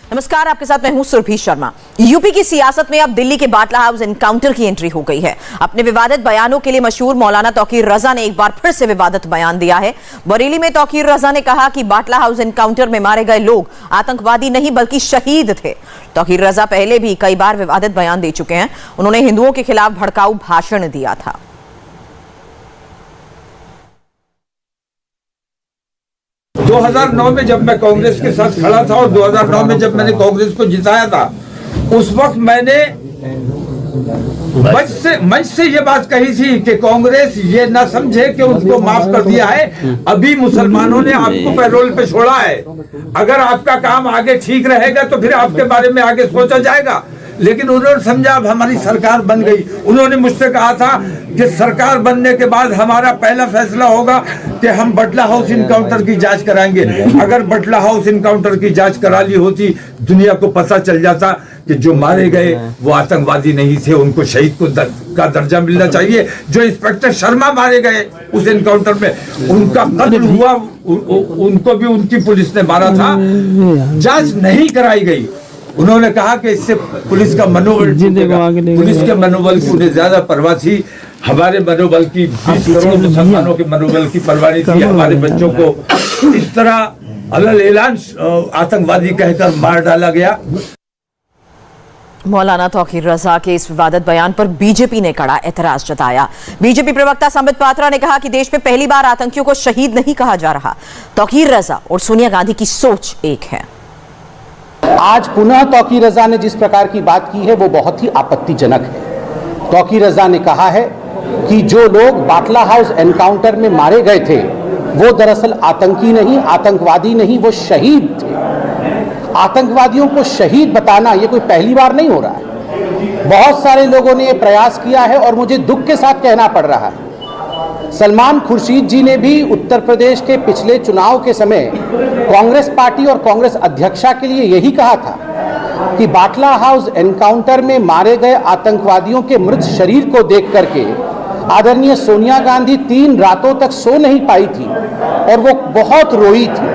नमस्कार, आपके साथ मैं हूं सुरभि शर्मा। यूपी की सियासत में अब दिल्ली के बाटला हाउस एनकाउंटर की एंट्री हो गई है। अपने विवादित बयानों के लिए मशहूर मौलाना तौकीर रजा ने एक बार फिर से विवादित बयान दिया है। बरेली में तौकीर रजा ने कहा कि बाटला हाउस एनकाउंटर में मारे गए लोग आतंकवादी नहीं बल्कि शहीद थे। तौकीर रजा पहले भी कई बार विवादित बयान दे चुके हैं। उन्होंने हिंदुओं के खिलाफ भड़काऊ भाषण दिया था। 2009 में जब मैं कांग्रेस के साथ खड़ा था और 2009 में जब मैंने कांग्रेस को जिताया था, उस वक्त मैंने मंच से ये बात कही थी कि कांग्रेस ये ना समझे कि उसको माफ कर दिया है। अभी मुसलमानों ने आपको पैरोल पे छोड़ा है। अगर आपका काम आगे ठीक रहेगा तो फिर आपके बारे में आगे सोचा जाएगा। लेकिन उन्होंने समझा अब हमारी सरकार बन गई। उन्होंने मुझसे कहा था कि सरकार बनने के बाद हमारा पहला फैसला होगा कि हम बाटला हाउस इनकाउंटर की जांच कराएंगे। अगर बाटला हाउस इनकाउंटर की जांच करा ली होती, दुनिया को पता चल जाता कि जो मारे गए वो आतंकवादी नहीं थे, उनको शहीद का दर्जा मिलना चाहिए। जो इंस्पेक्टर शर्मा मारे गए उस इनकाउंटर में, उनका कत्ल हुआ, उनको भी उनकी पुलिस ने मारा था, जांच नहीं कराई गई। उन्होंने कहा कि इससे पुलिस का मनोबल टूटेगा। पुलिस के मनोबल की उन्हें ज्यादा परवाह थी। हमारे मनोबल की 20 करोड़ मुसलमानों के मनोबल की परवाह नहीं थी। हमारे बच्चों को इस तरह अलल ऐलान आतंकवादी कहकर मार डाला गया। मौलाना तौकीर रजा के इस विवादित बयान पर बीजेपी ने कड़ा एतराज जताया। बीजेपी प्रवक्ता संबित पात्रा ने कहा कि देश में पहली बार आतंकियों को शहीद नहीं कहा जा रहा। तौकीर रजा और सोनिया गांधी की सोच एक है। आज पुनः तौकीर रजा ने जिस प्रकार की बात की है वो बहुत ही आपत्तिजनक है। तौकीर रजा ने कहा है कि जो लोग बाटला हाउस एनकाउंटर में मारे गए थे वो दरअसल आतंकी नहीं, आतंकवादी नहीं, वो शहीद थे। आतंकवादियों को शहीद बताना ये कोई पहली बार नहीं हो रहा है। बहुत सारे लोगों ने ये प्रयास किया है और मुझे दुख के साथ कहना पड़ रहा है। सलमान खुर्शीद जी ने भी उत्तर प्रदेश के पिछले चुनाव के समय कांग्रेस पार्टी और कांग्रेस अध्यक्षा के लिए यही कहा था कि बाटला हाउस एनकाउंटर में मारे गए आतंकवादियों के मृत शरीर को देख करके आदरणीय सोनिया गांधी 3 रातों तक सो नहीं पाई थी और वो बहुत रोई थी।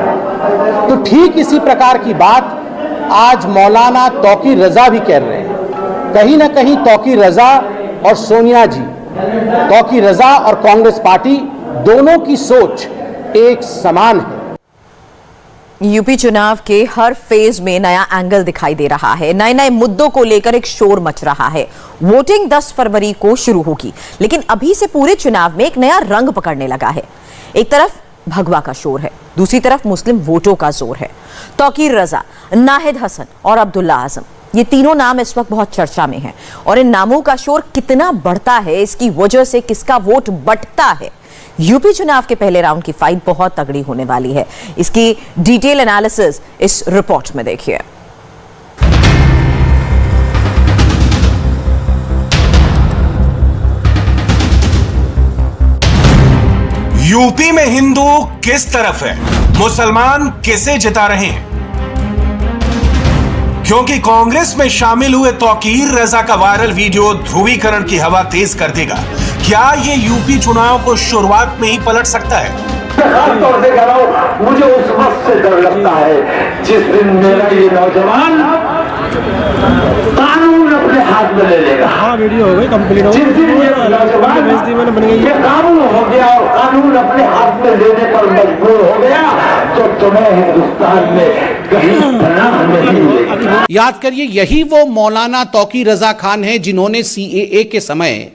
तो ठीक इसी प्रकार की बात आज मौलाना तौकीर रजा भी कह रहे हैं। कहीं ना कहीं तौकीर रजा और सोनिया जी, तौकीर रजा और कांग्रेस पार्टी दोनों की सोच एक समान है। यूपी चुनाव के हर फेज में नया एंगल दिखाई दे रहा है। नए नए मुद्दों को लेकर एक शोर मच रहा है। वोटिंग 10 फरवरी को शुरू होगी, लेकिन अभी से पूरे चुनाव में एक नया रंग पकड़ने लगा है। एक तरफ भगवा का शोर है, दूसरी तरफ मुस्लिम वोटों का जोर है। तौकीर रजा, नाहिद हसन और अब्दुल्ला आजम, ये तीनों नाम इस वक्त बहुत चर्चा में हैं और इन नामों का शोर कितना बढ़ता है, इसकी वजह से किसका वोट बंटता है। यूपी चुनाव के पहले राउंड की फाइट बहुत तगड़ी होने वाली है। इसकी डिटेल एनालिसिस इस रिपोर्ट में देखिए। यूपी में हिंदू किस तरफ है, मुसलमान किसे जिता रहे हैं? क्योंकि कांग्रेस में शामिल हुए तौकीर रजा का वायरल वीडियो ध्रुवीकरण की हवा तेज कर देगा। क्या ये यूपी चुनाव को शुरुआत में ही पलट सकता है? खास तौर से कह रहा हूं, मुझे उस वक्त से डर लगता है जिस दिन मेरा ये नौजवान कानून अपने हाथ में ले लेगा। हाँ, वीडियो हो गई कंप्लीट हो गई। जिस दिन ये नौजवान ये कानून हो गया और कानून अपने हाथ में लेने पर मजबूर हो गया तो तुम्हें हिंदुस्तान में कहीं पनाह नहीं मिलेगी। याद करिए, यही वो मौलाना तौकीर रजा खान है जिन्होंने सीएए के समय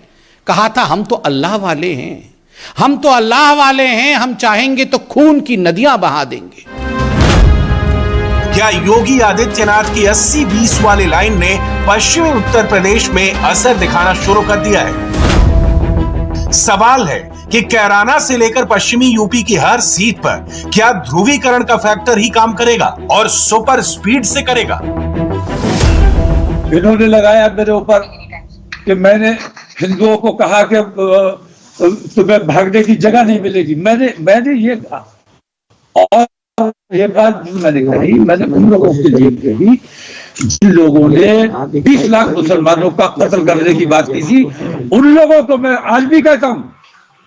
कहा था हम तो अल्लाह वाले हैं, हम तो अल्लाह वाले हैं, हम चाहेंगे तो खून की नदियां बहा देंगे। क्या योगी आदित्यनाथ की 80-20 वाली लाइन ने पश्चिमी उत्तर प्रदेश में असर दिखाना शुरू कर दिया है? सवाल है कि कैराना से लेकर पश्चिमी यूपी की हर सीट पर क्या ध्रुवीकरण का फैक्टर ही काम करेगा और सुपर स्पीड से करेगा? इन्होंने लगाया मेरे ऊपर कि मैंने हिंदुओं को कहा कि तुम्हें भागने की जगह नहीं मिलेगी। मैंने ये कहा और ये बात मैंने कही, मैंने उन लोगों के लिए कही जिन लोगों ने 20 लाख मुसलमानों का कत्ल करने की बात की थी। उन लोगों को मैं आज भी कहता हूं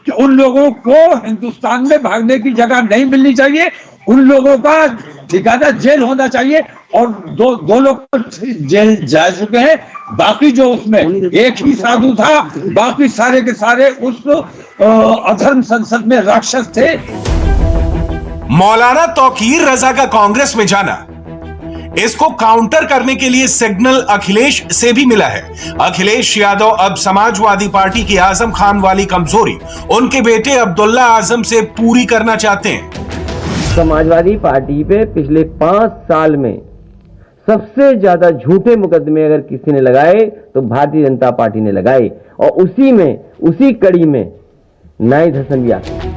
कि उन लोगों को हिंदुस्तान में भागने की जगह नहीं मिलनी चाहिए। उन लोगों का ठिकाना जेल होना चाहिए। और दो लोग जेल जा चुके हैं, बाकी जो उसमें एक ही साधु था, बाकी सारे के सारे उस अधर्म संसद में राक्षस थे। मौलाना तौकीर रजा का कांग्रेस में जाना, इसको काउंटर करने के लिए सिग्नल अखिलेश से भी मिला है। अखिलेश यादव अब समाजवादी पार्टी की आजम खान वाली कमजोरी उनके बेटे अब्दुल्ला आजम से पूरी करना चाहते हैं। समाजवादी पार्टी पे पिछले 5 साल में सबसे ज्यादा झूठे मुकदमे अगर किसी ने लगाए तो भारतीय जनता पार्टी ने लगाए, और उसी कड़ी में नाहिद हसन भी आते।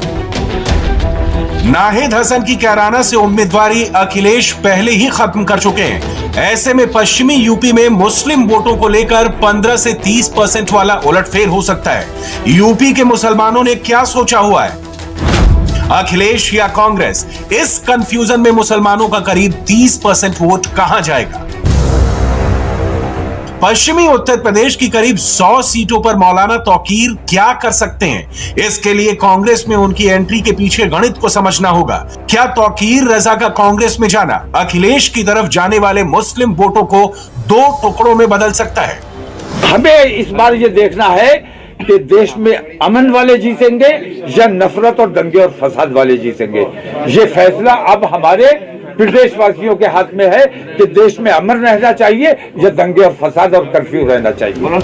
नाहिद हसन की कैराना से उम्मीदवारी अखिलेश पहले ही खत्म कर चुके हैं। ऐसे में पश्चिमी यूपी में मुस्लिम वोटों को लेकर 15 से 30% वाला उलटफेर हो सकता है। यूपी के मुसलमानों ने क्या सोचा हुआ है? अखिलेश या कांग्रेस? इस कंफ्यूजन में मुसलमानों का करीब 30% वोट कहां जाएगा? पश्चिमी उत्तर प्रदेश की करीब 100 सीटों पर मौलाना तौकीर क्या कर सकते हैं? इसके लिए कांग्रेस में उनकी एंट्री के पीछे गणित को समझना होगा। क्या तौकीर रजा का कांग्रेस में जाना अखिलेश की तरफ जाने वाले मुस्लिम वोटों को 2 टुकड़ों में बदल सकता है? हमें इस बार ये देखना है कि देश में अमन वाले जीतेंगे या नफरत और दंगे और फसाद वाले जीतेंगे। ये फैसला अब हमारे प्रदेशवासियों के हाथ में है कि देश में अमन रहना चाहिए या दंगे और फसाद और कर्फ्यू रहना चाहिए।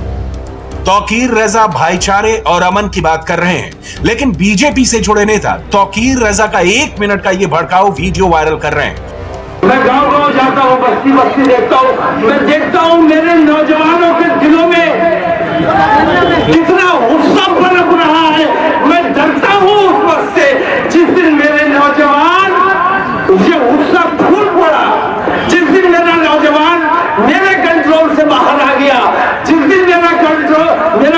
तौकीर रजा भाईचारे और अमन की बात कर रहे हैं, लेकिन बीजेपी से जुड़े नेता तौकीर रजा का 1 मिनट का ये भड़काऊ वीडियो वायरल कर रहे हैं। मैं गांव-गांव जाता हूँ, बस्ती देखता हूँ, मैं देखता हूँ मेरे नौजवानों के दिलों में कितना गुस्सा पनप रहा है। मैं डरता हूँ उस वक्त से जिस दिन मेरे नौजवान ये गुस्सा फूल पड़ा, जिस दिन मेरा नौजवान मेरे कंट्रोल से बाहर आ गया, जिस दिन मेरा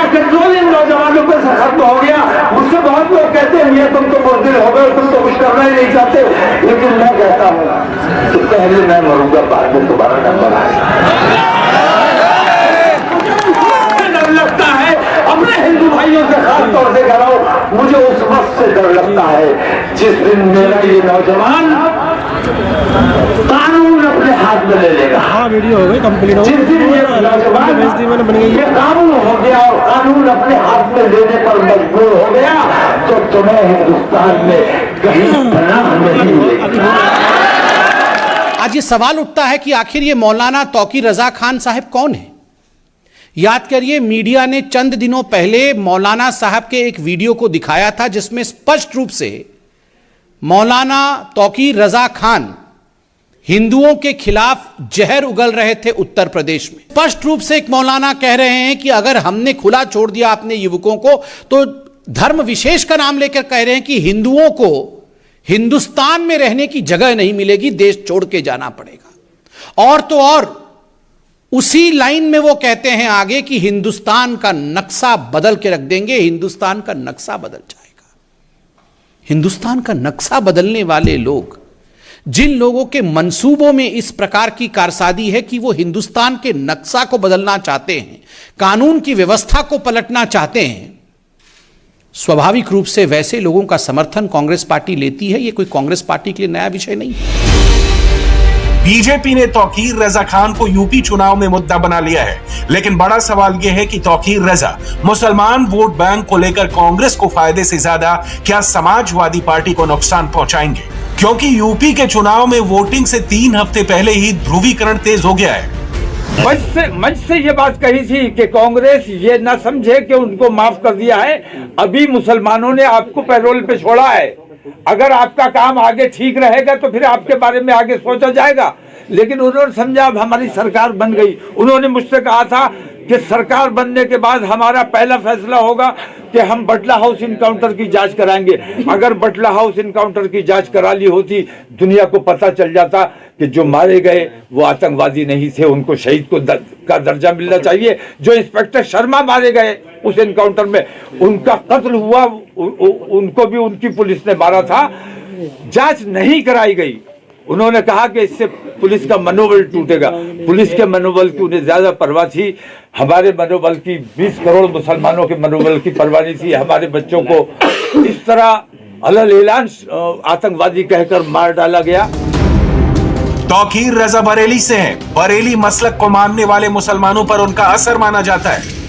कंट्रोल इन नौजवानों पर से खत्म हो गया। मुझसे बहुत लोग कहते हैं ये तुम तो बुज़दिल हो गए, तुम तो कुछ करना ही नहीं चाहते, लेकिन मैं कहता हूँ कि पहले मैं मरूंगा, बाद में तुम्हारा नंबर आएगा। डर लगता है अपने हिंदू भाइयों से, खास तौर से कह रहा हूं, मुझे उस वक्त से डर लगता है जिस दिन मेरा ये नौजवान कानून अपने हाथ में ले लेगा। हाँ, वीडियो हो गई, कंप्लीट हो गई। जिस दिन ये नौजवान बन गई, ये कानून हो गया और कानून अपने हाथ में लेने पर मजबूर हो गया, तो तुम्हें हिंदुस्तान में कहीं पनाह नहीं मिलेगी। आज ये सवाल उठता है कि आखिर ये मौलाना तौकीर रजा खान साहब कौन है? याद करिए, मीडिया ने चंद दिनों पहले मौलाना साहब के एक वीडियो को दिखाया था जिसमें स्पष्ट रूप से मौलाना तौकीर रजा खान हिंदुओं के खिलाफ जहर उगल रहे थे उत्तर प्रदेश में। स्पष्ट रूप से एक मौलाना कह रहे हैं कि अगर हमने खुला छोड़ दिया अपने युवकों को, तो धर्म विशेष का नाम लेकर कह रहे हैं कि हिंदुओं को हिंदुस्तान में रहने की जगह नहीं मिलेगी, देश छोड़ के जाना पड़ेगा। और तो और उसी लाइन में वो कहते हैं आगे कि हिंदुस्तान का नक्शा बदल के रख देंगे, हिंदुस्तान का नक्शा बदल जाएगा। हिंदुस्तान का नक्शा बदलने वाले लोग, जिन लोगों के मंसूबों में इस प्रकार की कारसादी है कि वो हिंदुस्तान के नक्शा को बदलना चाहते हैं, कानून की व्यवस्था को पलटना चाहते हैं, स्वाभाविक रूप से वैसे लोगों का समर्थन कांग्रेस पार्टी लेती है। ये कोई कांग्रेस पार्टी के लिए नया विषय नहीं है। बीजेपी ने तौकीर रजा खान को यूपी चुनाव में मुद्दा बना लिया है, लेकिन बड़ा सवाल यह है कि तौकीर रजा मुसलमान वोट बैंक को लेकर कांग्रेस को फायदे से ज्यादा क्या समाजवादी पार्टी को नुकसान पहुंचाएंगे? क्योंकि यूपी के चुनाव में वोटिंग से 3 हफ्ते पहले ही ध्रुवीकरण तेज हो गया है। मंच से ये बात कही थी कि कांग्रेस ये ना समझे कि उनको माफ कर दिया है। अभी मुसलमानों ने आपको पैरोल पे छोड़ा है। अगर आपका काम आगे ठीक रहेगा तो फिर आपके बारे में आगे सोचा जाएगा। लेकिन उन्होंने समझा अब हमारी सरकार बन गई। उन्होंने मुझसे कहा था कि सरकार बनने के बाद हमारा पहला फैसला होगा कि हम बटला हाउस इनकाउंटर की जांच कराएंगे। अगर बटला हाउस इनकाउंटर की जांच करा ली होती, दुनिया को पता चल जाता कि जो मारे गए वो आतंकवादी नहीं थे, उनको शहीद का दर्जा मिलना चाहिए। जो इंस्पेक्टर शर्मा मारे गए उस इनकाउंटर में, उनका कत्ल हुआ, उनको भी उनकी पुलिस ने मारा था, जांच नहीं कराई गई। उन्होंने कहा कि इससे पुलिस का मनोबल टूटेगा। पुलिस के मनोबल की उन्हें ज्यादा परवाह थी, हमारे मनोबल की, 20 करोड़ मुसलमानों के मनोबल की परवाह नहीं थी। हमारे बच्चों को इस तरह अलग ऐलान आतंकवादी कहकर मार डाला गया। तौकीर रजा बरेली से हैं। बरेली मसलक को मानने वाले मुसलमानों पर उनका असर माना जाता है।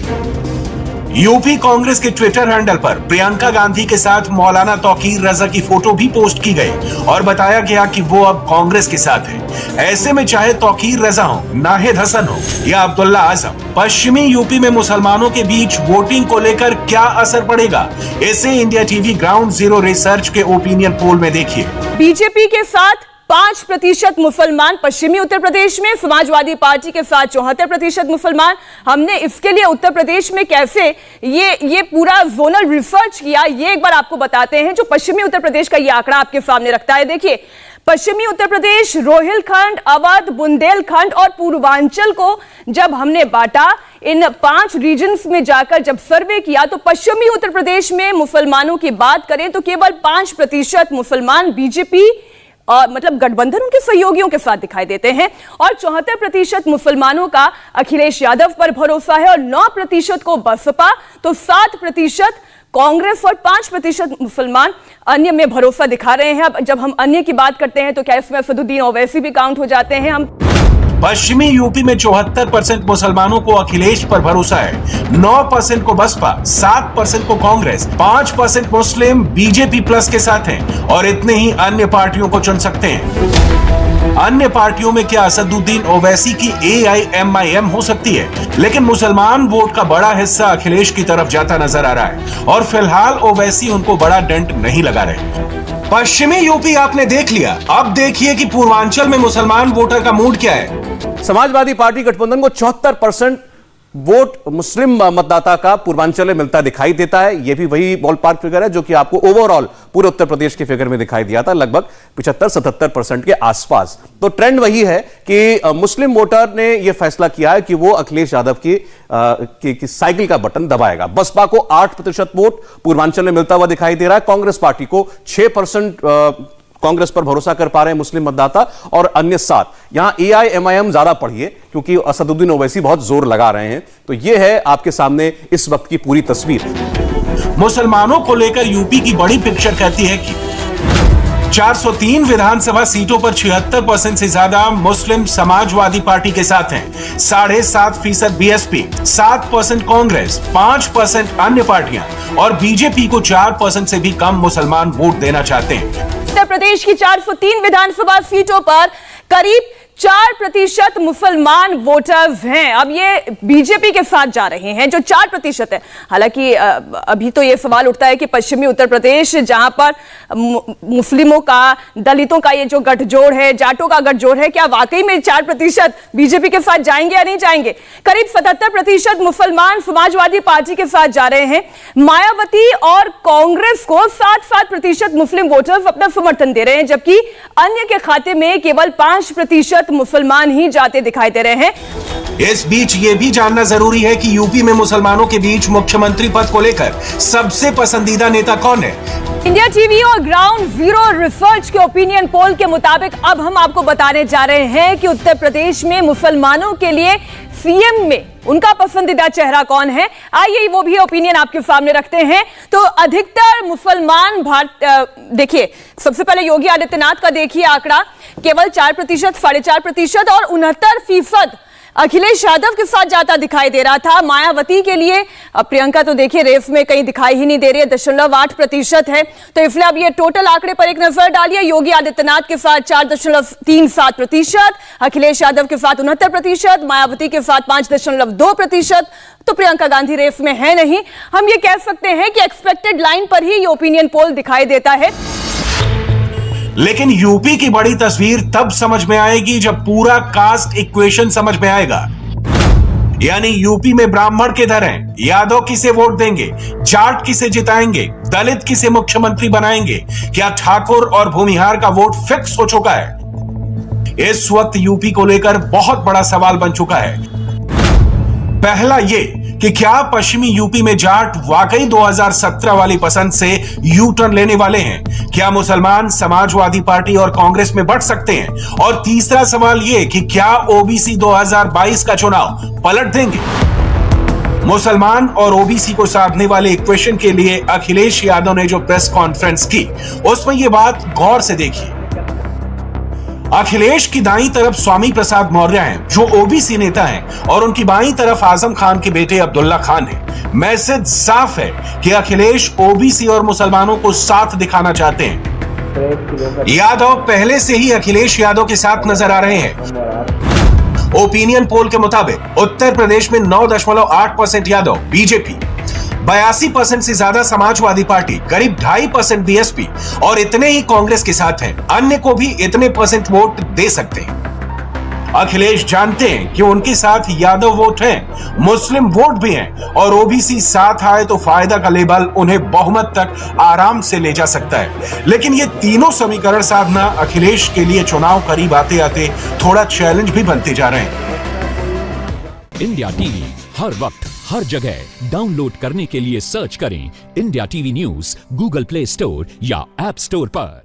यूपी कांग्रेस के ट्विटर हैंडल पर प्रियंका गांधी के साथ मौलाना तौकीर रजा की फोटो भी पोस्ट की गई और बताया गया कि वो अब कांग्रेस के साथ है। ऐसे में चाहे तौकीर रजा हो, नाहिद हसन हो या अब्दुल्ला आजम, पश्चिमी यूपी में मुसलमानों के बीच वोटिंग को लेकर क्या असर पड़ेगा, इसे India TV ground zero research के ओपिनियन पोल में देखिए। बीजेपी के साथ 5% मुसलमान पश्चिमी उत्तर प्रदेश में, समाजवादी पार्टी के साथ 74% मुसलमान। हमने इसके लिए उत्तर प्रदेश में कैसे ये पूरा जोनल रिसर्च किया, ये एक बार आपको बताते हैं, जो पश्चिमी उत्तर प्रदेश का ये आंकड़ा आपके सामने रखता है। देखिए, पश्चिमी उत्तर प्रदेश, रोहिलखंड, अवध, बुंदेलखंड और पूर्वांचल को जब हमने बांटा, इन 5 रीजन्स में जाकर जब सर्वे किया, तो पश्चिमी उत्तर प्रदेश में मुसलमानों की बात करें तो केवल 5% मुसलमान बीजेपी और मतलब गठबंधन उनके सहयोगियों के साथ दिखाई देते हैं, और 74% मुसलमानों का अखिलेश यादव पर भरोसा है, और 9% को बसपा, तो 7% कांग्रेस और 5% मुसलमान अन्य में भरोसा दिखा रहे हैं। अब जब हम अन्य की बात करते हैं तो क्या इसमें असदुद्दीन ओवैसी भी काउंट हो जाते हैं? हम पश्चिमी यूपी में 74% मुसलमानों को अखिलेश पर भरोसा है, 9% को बसपा, 7% को कांग्रेस, 5% मुस्लिम बीजेपी प्लस के साथ हैं और इतने ही अन्य पार्टियों को चुन सकते हैं। अन्य पार्टियों में क्या असदुद्दीन ओवैसी की AIMIM हो सकती है, लेकिन मुसलमान वोट का बड़ा हिस्सा अखिलेश की तरफ जाता नजर आ रहा है और फिलहाल ओवैसी उनको बड़ा डेंट नहीं लगा रहे। पश्चिमी यूपी आपने देख लिया, अब देखिए कि पूर्वांचल में मुसलमान वोटर का मूड क्या है। समाजवादी पार्टी गठबंधन को 74% वोट मुस्लिम मतदाता का पूर्वांचल में मिलता दिखाई देता है। यह भी वही बॉल पार्क फिगर है जो कि आपको ओवरऑल पूरे उत्तर प्रदेश के फिगर में दिखाई दिया था, लगभग 75-77% के आसपास। तो ट्रेंड वही है कि मुस्लिम वोटर ने यह फैसला किया है कि वो अखिलेश यादव की साइकिल का बटन दबाएगा। बसपा को 8% वोट पूर्वांचल में मिलता हुआ दिखाई दे रहा है। कांग्रेस पार्टी को 6% कांग्रेस पर भरोसा कर पा रहे हैं मुस्लिम मतदाता और अन्य 7। यहां AIMIM ज्यादा पढ़िए क्योंकि असदुद्दीन ओवैसी बहुत जोर लगा रहे हैं। तो यह है आपके सामने इस वक्त की पूरी तस्वीर। मुसलमानों को लेकर यूपी की बड़ी पिक्चर कहती है कि 403 विधानसभा सीटों पर 76% से ज्यादा मुस्लिम समाजवादी पार्टी के साथ हैं, 7.5% BSP, 7% कांग्रेस, 5% अन्य पार्टियां और बीजेपी को 4% से भी कम मुसलमान वोट देना चाहते हैं। उत्तर प्रदेश की 403 विधानसभा सीटों पर करीब 4% मुसलमान वोटर्स हैं। अब ये बीजेपी के साथ जा रहे हैं जो 4% है। हालांकि अभी तो ये सवाल उठता है कि पश्चिमी उत्तर प्रदेश जहां पर मुस्लिमों का, दलितों का ये जो गठजोड़ है, जाटों का गठजोड़ है, क्या वाकई में 4% बीजेपी के साथ जाएंगे या नहीं जाएंगे? करीब 77% मुसलमान समाजवादी पार्टी के साथ जा रहे हैं। मायावती और कांग्रेस को 7% मुस्लिम वोटर्स अपना समर्थन दे रहे हैं, जबकि अन्य के खाते में केवल 5% मुसलमान ही जाते दिखाई दे रहे हैं। इस बीच ये भी जानना जरूरी है कि यूपी में मुसलमानों के बीच मुख्यमंत्री पद को लेकर सबसे पसंदीदा नेता कौन है। इंडिया टीवी और ग्राउंड जीरो रिसर्च के ओपिनियन पोल के मुताबिक अब हम आपको बताने जा रहे हैं कि उत्तर प्रदेश में मुसलमानों के लिए सीएम में उनका पसंदीदा चेहरा कौन है। आइए वो भी ओपिनियन आपके सामने रखते हैं। तो अधिकतर मुसलमान देखिए, सबसे पहले योगी आदित्यनाथ का देखिए आंकड़ा, केवल 4%, 4.5% और 69% अखिलेश यादव के साथ जाता दिखाई दे रहा था। मायावती के लिए प्रियंका तो देखिए रेस में कहीं दिखाई ही नहीं दे रही है, 0.8% है। तो इसलिए अब ये टोटल आंकड़े पर एक नजर डालिए। योगी आदित्यनाथ के साथ 4.37%, अखिलेश यादव के साथ 69%, मायावती के साथ 5.2%। तो प्रियंका गांधी रेस में है नहीं। हम ये कह सकते हैं कि एक्सपेक्टेड लाइन पर ही ये ओपिनियन पोल दिखाई देता है। लेकिन यूपी की बड़ी तस्वीर तब समझ में आएगी जब पूरा कास्ट इक्वेशन समझ में आएगा। यानी यूपी में ब्राह्मण किधर हैं, यादव किसे वोट देंगे, जाट किसे जिताएंगे, दलित किसे मुख्यमंत्री बनाएंगे, क्या ठाकुर और भूमिहार का वोट फिक्स हो चुका है। इस वक्त यूपी को लेकर बहुत बड़ा सवाल बन चुका है। पहला ये कि क्या पश्चिमी यूपी में जाट वाकई 2017 वाली पसंद से यू टर्न लेने वाले हैं, क्या मुसलमान समाजवादी पार्टी और कांग्रेस में बढ़ सकते हैं, और तीसरा सवाल यह कि क्या ओबीसी 2022 का चुनाव पलट देंगे। मुसलमान और ओबीसी को साधने वाले इक्वेशन के लिए अखिलेश यादव ने जो प्रेस कॉन्फ्रेंस की उसमें यह बात गौर से देखिए। अखिलेश की दाईं तरफ स्वामी प्रसाद मौर्य हैं, जो ओबीसी नेता हैं, और उनकी बाईं तरफ आजम खान के बेटे अब्दुल्ला खान हैं। मैसेज साफ है कि अखिलेश ओबीसी और मुसलमानों को साथ दिखाना चाहते हैं। यादव पहले से ही अखिलेश यादव के साथ नजर आ रहे हैं। ओपिनियन पोल के मुताबिक उत्तर प्रदेश में 9.8% यादव बीजेपी, 82% से ज्यादा समाजवादी पार्टी, करीब 2.5% बीएसपी और इतने ही कांग्रेस के साथ हैं। अन्य को भी इतने % वोट दे सकते हैं। अखिलेश जानते हैं कि उनके साथ यादव वोट हैं, मुस्लिम वोट भी हैं और ओबीसी साथ आए तो फायदा का लेबल उन्हें बहुमत तक आराम से ले जा सकता है। लेकिन ये तीनों समीकरण साधना अखिलेश के लिए चुनाव करीब आते आते थोड़ा चैलेंज भी बनते जा रहे हैं। इंडिया टीवी हर वक्त हर जगह डाउनलोड करने के लिए सर्च करें India TV news Google play store या ऐप स्टोर पर।